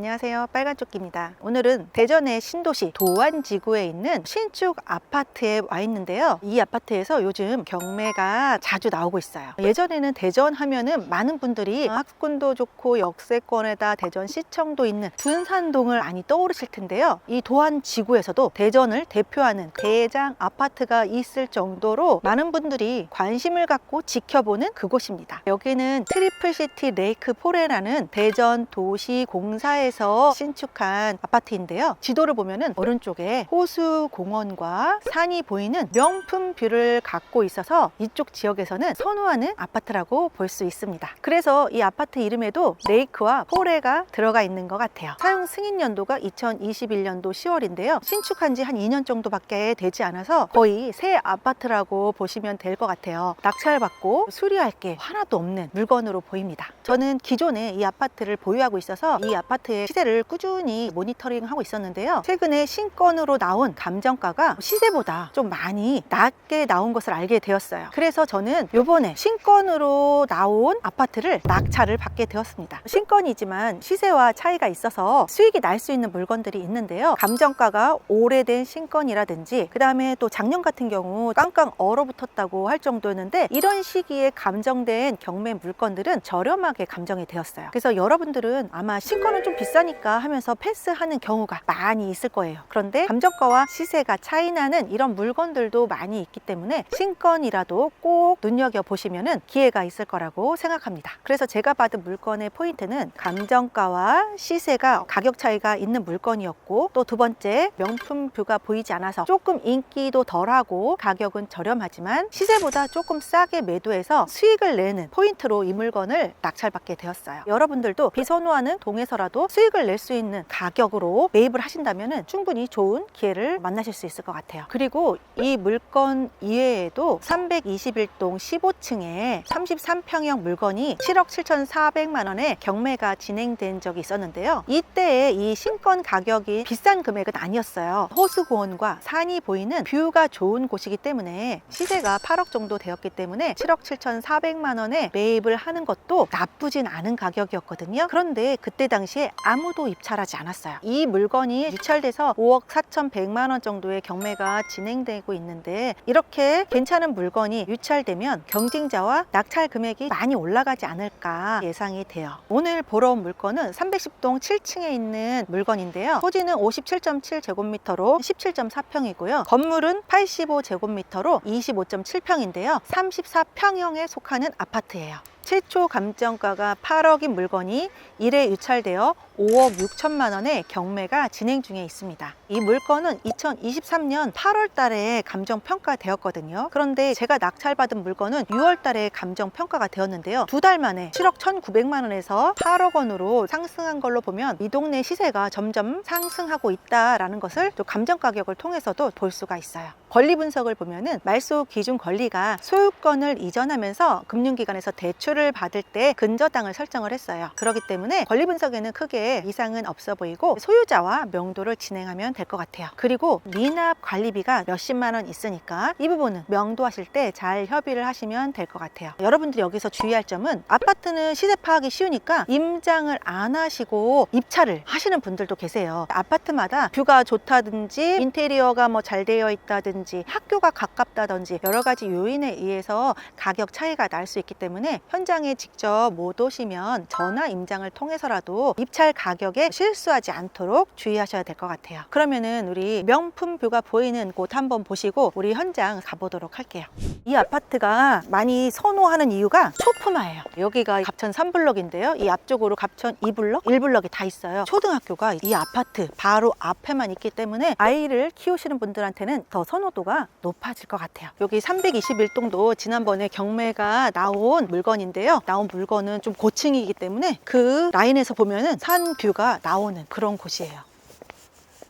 안녕하세요, 빨간조끼입니다. 오늘은 대전의 신도시 도안지구에 있는 신축 아파트에 와 있는데요. 이 아파트에서 요즘 경매가 자주 나오고 있어요. 예전에는 대전 하면은 많은 분들이 학군도 좋고 역세권에다 대전시청도 있는 둔산동을 많이 떠오르실 텐데요. 이 도안지구에서도 대전을 대표하는 대장 아파트가 있을 정도로 많은 분들이 관심을 갖고 지켜보는 그곳입니다. 여기는 트리플시티 레이크 포레라는 대전 도시공사에서 신축한 아파트인데요. 지도를 보면은 오른쪽에 호수공원과 산이 보이는 명품 뷰를 갖고 있어서 이쪽 지역에서는 선호하는 아파트라고 볼 수 있습니다. 그래서 이 아파트 이름에도 레이크와 포레가 들어가 있는 것 같아요. 사용 승인 연도가 2021년도 10월인데요. 신축한 지 한 2년 정도밖에 되지 않아서 거의 새 아파트라고 보시면 될 것 같아요. 낙찰받고 수리할 게 하나도 없는 물건으로 보입니다. 저는 기존에 이 아파트를 보유하고 있어서 이 아파트의 시세를 꾸준히 모니터링하고 있었는데요. 최근에 신건으로 나온 감정가가 시세보다 좀 많이 낮게 나온 것을 알게 되었어요. 그래서 저는 요번에 신건으로 나온 아파트를 낙찰을 받게 되었습니다. 신건이지만 시세와 차이가 있어서 수익이 날 수 있는 물건들이 있는데요. 감정가가 오래된 신건이라든지 그 다음에 또 작년 같은 경우 깡깡 얼어붙었다고 할 정도였는데 이런 시기에 감정된 경매 물건들은 저렴하게 감정이 되었어요. 그래서 여러분들은 아마 신건은 좀 비싸니까 하면서 패스하는 경우가 많이 있을 거예요. 그런데 감정가와 시세가 차이나는 이런 물건들도 많이 있기 때문에 신건이라도 꼭 눈여겨보시면 기회가 있을 거라고 생각합니다. 그래서 제가 받은 물건의 포인트는 감정가와 시세가 가격 차이가 있는 물건이었고, 또 두 번째, 명품 뷰가 보이지 않아서 조금 인기도 덜하고 가격은 저렴하지만 시세보다 조금 싸게 매도해서 수익을 내는 포인트로 이 물건을 낙찰받게 되었어요. 여러분들도 비선호하는 동에서라도 수익을 낼 수 있는 가격으로 매입을 하신다면 충분히 좋은 기회를 만나실 수 있을 것 같아요. 그리고 이 물건 이외에도 321동 15층에 33평형 물건이 7억 7,400만 원에 경매가 진행된 적이 있었는데요. 이때의 이 신건 가격이 비싼 금액은 아니었어요. 호수공원과 산이 보이는 뷰가 좋은 곳이기 때문에 시세가 8억 정도 되었기 때문에 7억 7,400만 원에 매입을 하는 것도 나쁘진 않은 가격이었거든요. 그런데 그때 당시에 아무도 입찰하지 않았어요. 이 물건이 유찰돼서 5억 4,100만 원 정도의 경매가 진행되고 있는데, 이렇게 괜찮은 물건이 유찰되면 경쟁자와 낙찰 금액이 많이 올라가지 않을까 예상이 돼요. 오늘 보러 온 물건은 310동 7층에 있는 물건인데요. 토지는 57.7제곱미터로 17.4평이고요. 건물은 85제곱미터로 25.7평인데요. 34평형에 속하는 아파트예요. 최초 감정가가 8억인 물건이 1회 유찰되어 5억 6천만 원의 경매가 진행 중에 있습니다. 이 물건은 2023년 8월 달에 감정평가 되었거든요. 그런데 제가 낙찰받은 물건은 6월 달에 감정평가가 되었는데요. 두 달 만에 7억 1,900만 원에서 8억 원으로 상승한 걸로 보면 이 동네 시세가 점점 상승하고 있다라는 것을 또 감정가격을 통해서도 볼 수가 있어요. 권리 분석을 보면은 말소 기준 권리가 소유권을 이전하면서 금융기관에서 대출을 받을 때 근저당을 설정을 했어요. 그렇기 때문에 권리 분석에는 크게 이상은 없어 보이고 소유자와 명도를 진행하면 될 것 같아요. 그리고 미납 관리비가 몇십만 원 있으니까 이 부분은 명도하실 때 잘 협의를 하시면 될 것 같아요. 여러분들이 여기서 주의할 점은 아파트는 시세 파악이 쉬우니까 임장을 안 하시고 입찰을 하시는 분들도 계세요. 아파트마다 뷰가 좋다든지 인테리어가 뭐 잘 되어 있다든지 학교가 가깝다든지 여러 가지 요인에 의해서 가격 차이가 날 수 있기 때문에 현장에 직접 못 오시면 전화 임장을 통해서라도 입찰 가격에 실수하지 않도록 주의하셔야 될 것 같아요. 그러면은 우리 명품 뷰가 보이는 곳 한번 보시고 우리 현장 가보도록 할게요. 이 아파트가 많이 선호하는 이유가 초품화예요. 여기가 갑천 3블럭인데요. 이 앞쪽으로 갑천 2블럭, 1블럭이 다 있어요. 초등학교가 이 아파트 바로 앞에만 있기 때문에 아이를 키우시는 분들한테는 더 선호도가 높아질 것 같아요. 여기 321동도 지난번에 경매가 나온 물건인데요. 나온 물건은 좀 고층이기 때문에 그 라인에서 보면은 산 뷰가 나오는 그런 곳이에요.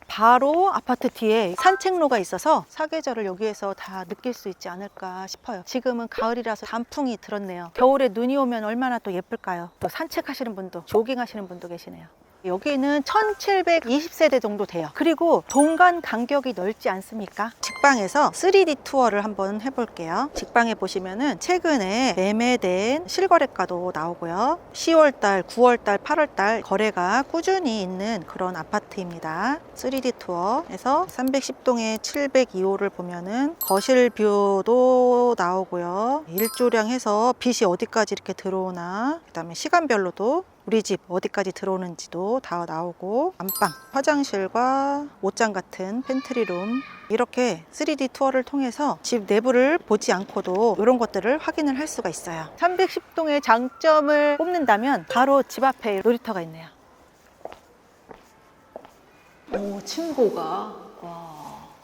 바로 아파트 뒤에 산책로가 있어서 사계절을 여기에서 다 느낄 수 있지 않을까 싶어요. 지금은 가을이라서 단풍이 들었네요. 겨울에 눈이 오면 얼마나 또 예쁠까요? 또 산책하시는 분도, 조깅하시는 분도 계시네요. 여기는 1720세대 정도 돼요. 그리고 동간 간격이 넓지 않습니까? 직방에서 3D 투어를 한번 해볼게요. 직방에 보시면은 최근에 매매된 실거래가도 나오고요. 10월달, 9월달, 8월달 거래가 꾸준히 있는 그런 아파트입니다. 3D 투어에서 310동의 702호를 보면은 거실 뷰도 나오고요. 일조량 해서 빛이 어디까지 이렇게 들어오나, 그 다음에 시간별로도 우리 집 어디까지 들어오는지도 다 나오고, 안방, 화장실과 옷장 같은 팬트리룸, 이렇게 3D 투어를 통해서 집 내부를 보지 않고도 이런 것들을 확인을 할 수가 있어요. 310동의 장점을 뽑는다면 바로 집 앞에 놀이터가 있네요. 오, 층고가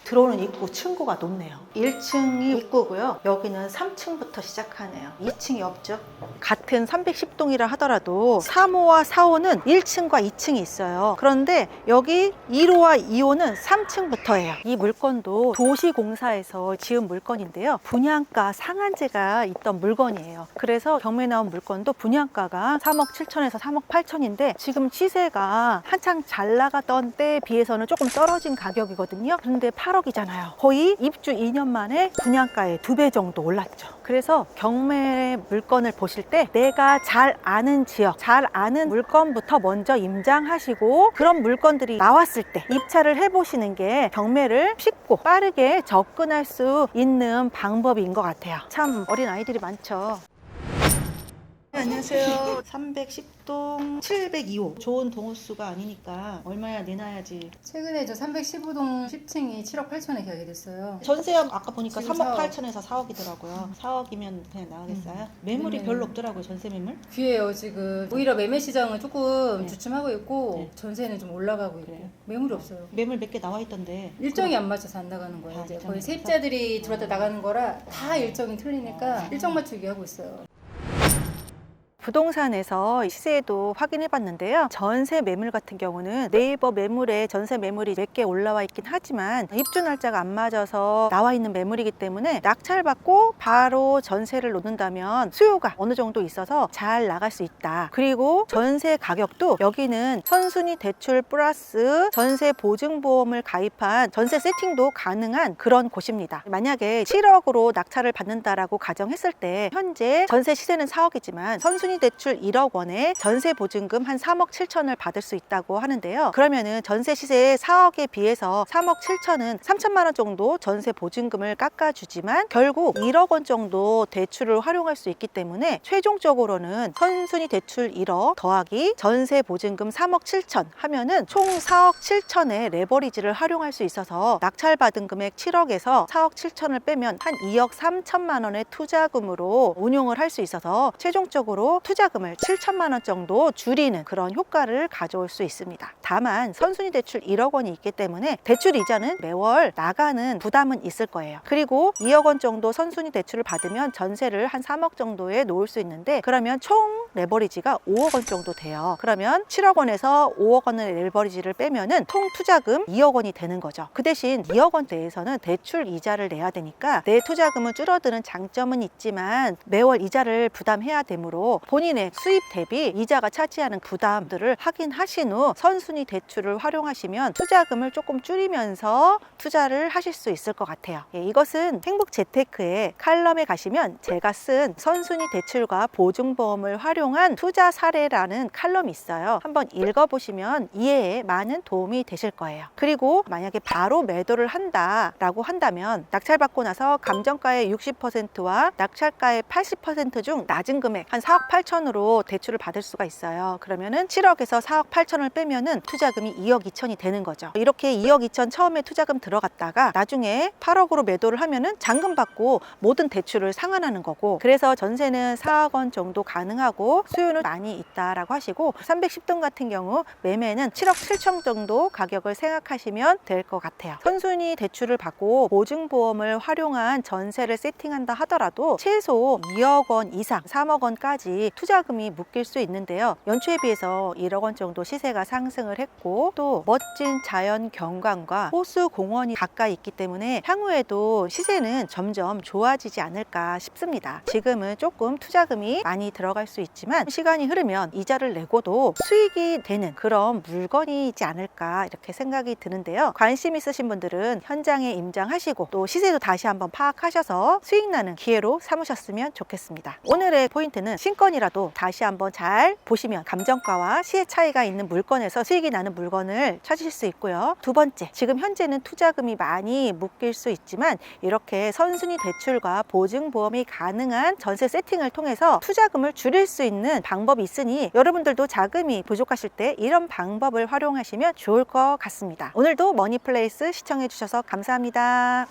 들어오는 입구 층고가 높네요. 1층이 입구고요. 여기는 3층부터 시작하네요. 2층이 없죠. 같은 310동이라 하더라도 3호와 4호는 1층과 2층이 있어요. 그런데 여기 1호와 2호는 3층부터예요. 이 물건도 도시공사에서 지은 물건인데요. 분양가 상한제가 있던 물건이에요. 그래서 경매에 나온 물건도 분양가가 3억 7천에서 3억 8천인데 지금 시세가 한창 잘 나가던 때에 비해서는 조금 떨어진 가격이거든요. 그런데 8억이잖아요. 거의 입주 2년 만에 분양가의 2배 정도 올랐죠. 그래서 경매 물건을 보실 때 내가 잘 아는 지역, 잘 아는 물건부터 먼저 임장하시고, 그런 물건들이 나왔을 때 입찰을 해보시는 게 경매를 쉽고 빠르게 접근할 수 있는 방법인 것 같아요. 참 어린 아이들이 많죠. 네, 안녕하세요. 310동 702호. 좋은 동호수가 아니니까 얼마야 내놔야지. 최근에 저 315동 10층이 7억 8천에 계약이 됐어요. 전세가 아까 보니까 지금 3억 4억. 8천에서 4억이더라고요. 4억이면 그냥 나가겠어요? 매물이 네. 별로 없더라고요, 전세 매물. 귀해요 지금. 오히려 매매 시장은 조금 네. 주춤하고 있고 네. 전세는 좀 올라가고 있고 그래요? 매물이 없어요. 매물 몇 개 나와 있던데. 일정이 안 맞춰서 안 나가는 거예요. 아, 이제 일정이 거의 안 세입자들이 맞춰서? 들어왔다 나가는 거라 다 일정이 틀리니까 아. 일정 맞추기 하고 있어요. 부동산에서 시세도 확인해 봤는데요. 전세 매물 같은 경우는 네이버 매물에 전세 매물이 몇 개 올라와 있긴 하지만 입주 날짜가 안 맞아서 나와 있는 매물이기 때문에 낙찰받고 바로 전세를 놓는다면 수요가 어느 정도 있어서 잘 나갈 수 있다. 그리고 전세 가격도 여기는 선순위 대출 플러스 전세 보증보험을 가입한 전세 세팅도 가능한 그런 곳입니다. 만약에 7억으로 낙찰을 받는다라고 가정했을 때 현재 전세 시세는 4억이지만 선순위 대출 1억 원에 전세 보증금 한 3억 7천을 받을 수 있다고 하는데요. 그러면은 전세 시세 4억에 비해서 3억 7천은 3천만 원 정도 전세 보증금을 깎아주지만 결국 1억 원 정도 대출을 활용할 수 있기 때문에 최종적으로는 선순위 대출 1억 더하기 전세 보증금 3억 7천 하면은 총 4억 7천의 레버리지를 활용할 수 있어서 낙찰받은 금액 7억에서 4억 7천을 빼면 한 2억 3천만 원의 투자금으로 운용을 할 수 있어서 최종적으로 투자금을 7천만 원 정도 줄이는 그런 효과를 가져올 수 있습니다. 다만 선순위 대출 1억 원이 있기 때문에 대출 이자는 매월 나가는 부담은 있을 거예요. 그리고 2억 원 정도 선순위 대출을 받으면 전세를 한 3억 정도에 놓을 수 있는데 그러면 총 레버리지가 5억 원 정도 돼요. 그러면 7억 원에서 5억 원의 레버리지를 빼면은 총 투자금 2억 원이 되는 거죠. 그 대신 2억 원 대에서는 대출 이자를 내야 되니까 내 투자금은 줄어드는 장점은 있지만 매월 이자를 부담해야 되므로 본인의 수입 대비 이자가 차지하는 부담들을 확인하신 후 선순위 대출을 활용하시면 투자금을 조금 줄이면서 투자를 하실 수 있을 것 같아요. 이것은 행복재테크의 칼럼에 가시면 제가 쓴 선순위 대출과 보증보험을 활용한 투자 사례라는 칼럼이 있어요. 한번 읽어보시면 이해에 많은 도움이 되실 거예요. 그리고 만약에 바로 매도를 한다라고 한다면 낙찰받고 나서 감정가의 60%와 낙찰가의 80% 중 낮은 금액 한 4억 8천으로 대출을 받을 수가 있어요. 그러면은 7억에서 4억 8천을 빼면은 투자금이 2억 2천이 되는 거죠. 이렇게 2억 2천 처음에 투자금 들어갔다가 나중에 8억으로 매도를 하면은 잔금 받고 모든 대출을 상환하는 거고, 그래서 전세는 4억 원 정도 가능하고 수요는 많이 있다라고 하시고 310동 같은 경우 매매는 7억 7천 정도 가격을 생각하시면 될 것 같아요. 선순위 대출을 받고 보증보험을 활용한 전세를 세팅한다 하더라도 최소 2억 원 이상 3억 원까지 투자금이 묶일 수 있는데요. 연초에 비해서 1억 원 정도 시세가 상승을 했고 또 멋진 자연 경관과 호수 공원이 가까이 있기 때문에 향후에도 시세는 점점 좋아지지 않을까 싶습니다. 지금은 조금 투자금이 많이 들어갈 수 있지만 시간이 흐르면 이자를 내고도 수익이 되는 그런 물건이지 않을까 이렇게 생각이 드는데요. 관심 있으신 분들은 현장에 임장하시고 또 시세도 다시 한번 파악하셔서 수익 나는 기회로 삼으셨으면 좋겠습니다. 오늘의 포인트는 신건이라도 다시 한번 잘 보시면 감정가와 시세 차이가 있는 물건에서 수익이 나는 물건을 찾으실 수 있고요. 두 번째, 지금 현재는 투자금이 많이 묶일 수 있지만 이렇게 선순위 대출과 보증보험이 가능한 전세 세팅을 통해서 투자금을 줄일 수 있는 방법이 있으니 여러분들도 자금이 부족하실 때 이런 방법을 활용하시면 좋을 것 같습니다. 오늘도 머니플레이스 시청해 주셔서 감사합니다.